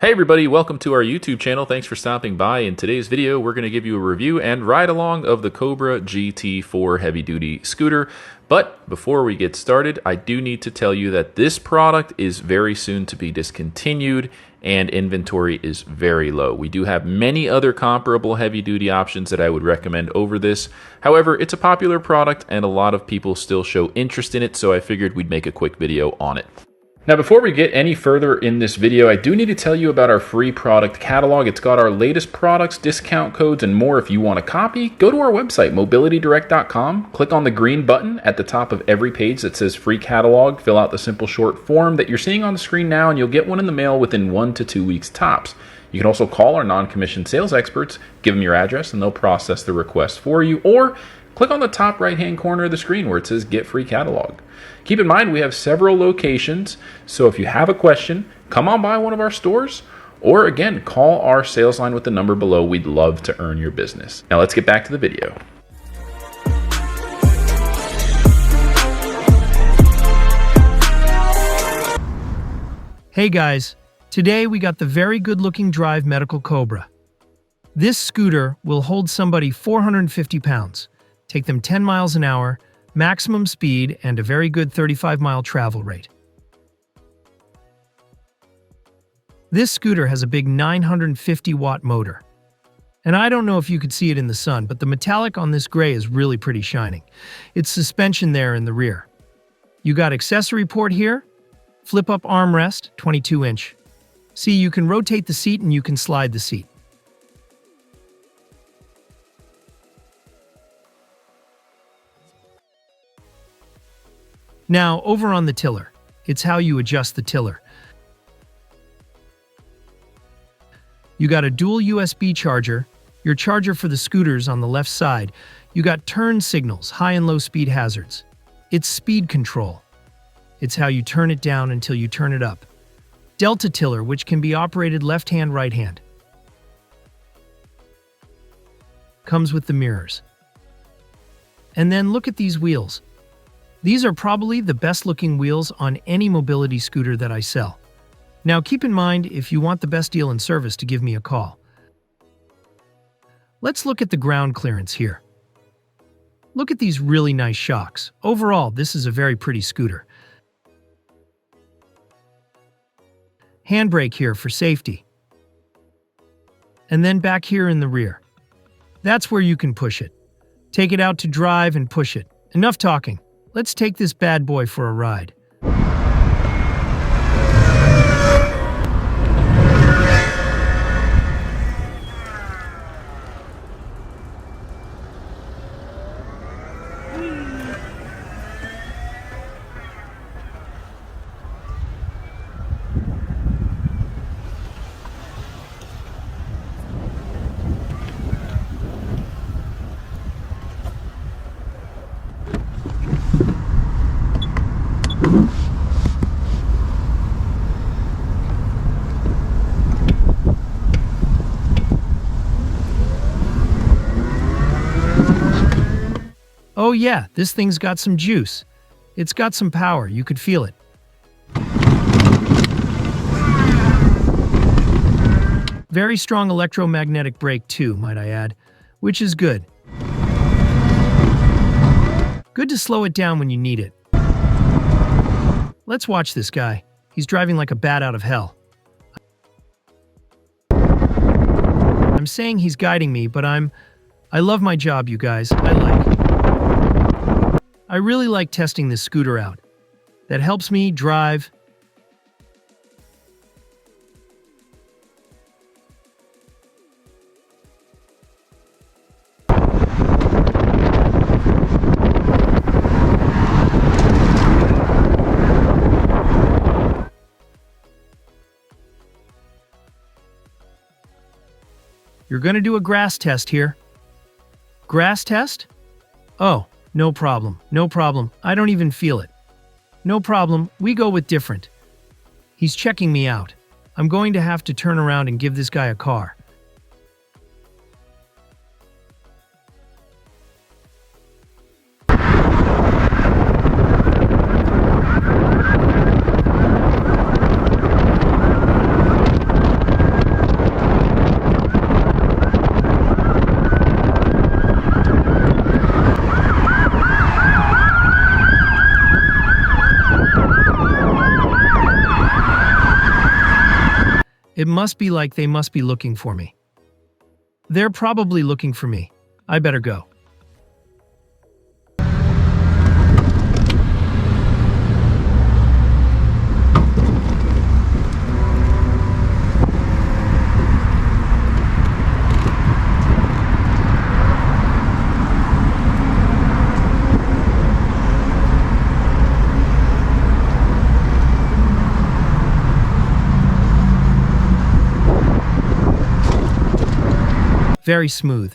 Hey everybody, welcome to our YouTube channel. Thanks for stopping by. In today's video, we're going to give you a review and ride along of the Cobra GT4 heavy-duty scooter. But before we get started, I do need to tell you that this product is very soon to be discontinued and inventory is very low. We do have many other comparable heavy-duty options that I would recommend over this. However, it's a popular product and a lot of people still show interest in it, so I figured we'd make a quick video on it. Now, before we get any further in this video, I do need to tell you about our free product catalog. It's got our latest products, discount codes, and more. If you want a copy, go to our website, mobilitydirect.com, click on the green button at the top of every page that says free catalog, fill out the simple short form that you're seeing on the screen now, and you'll get one in the mail within 1 to 2 weeks tops. You can also call our non-commissioned sales experts, give them your address, and they'll process the request for you, or click on the top right-hand corner of the screen where it says Get Free Catalog. Keep in mind, we have several locations, so if you have a question, come on by one of our stores, or again, call our sales line with the number below. We'd love to earn your business. Now let's get back to the video. Hey guys, today we got the very good-looking Drive Medical Cobra. This scooter will hold somebody 450 pounds, take them 10 miles an hour, maximum speed, and a very good 35-mile travel rate. This scooter has a big 950-watt motor. And I don't know if you could see it in the sun, but the metallic on this gray is really pretty shining. It's suspension there in the rear. You got accessory port here, flip-up armrest, 22-inch. See, you can rotate the seat and you can slide the seat. Now, over on the tiller, it's how you adjust the tiller. You got a dual USB charger, your charger for the scooters on the left side. You got turn signals, high and low speed hazards. It's speed control. It's how you turn it down until you turn it up. Delta tiller, which can be operated left hand, right hand. Comes with the mirrors. And then look at these wheels. These are probably the best looking wheels on any mobility scooter that I sell. Now keep in mind, if you want the best deal and service, to give me a call. Let's look at the ground clearance here. Look at these really nice shocks. Overall, this is a very pretty scooter. Handbrake here for safety. And then back here in the rear. That's where you can push it. Take it out to drive and push it. Enough talking. Let's take this bad boy for a ride. Oh yeah, this thing's got some juice. It's got some power, you could feel it. Very strong electromagnetic brake too, might I add, which is good. Good to slow it down when you need it. Let's watch this guy. He's driving like a bat out of hell. I'm saying he's guiding me, but I love my job, you guys. I really like testing this scooter out. That helps me drive. You're gonna do a grass test here. Grass test? Oh. No problem, no problem. I don't even feel it. No problem, we go with different. He's checking me out. I'm going to have to turn around and give this guy a car. It must be like they must be looking for me. They're probably looking for me. I better go. Very smooth.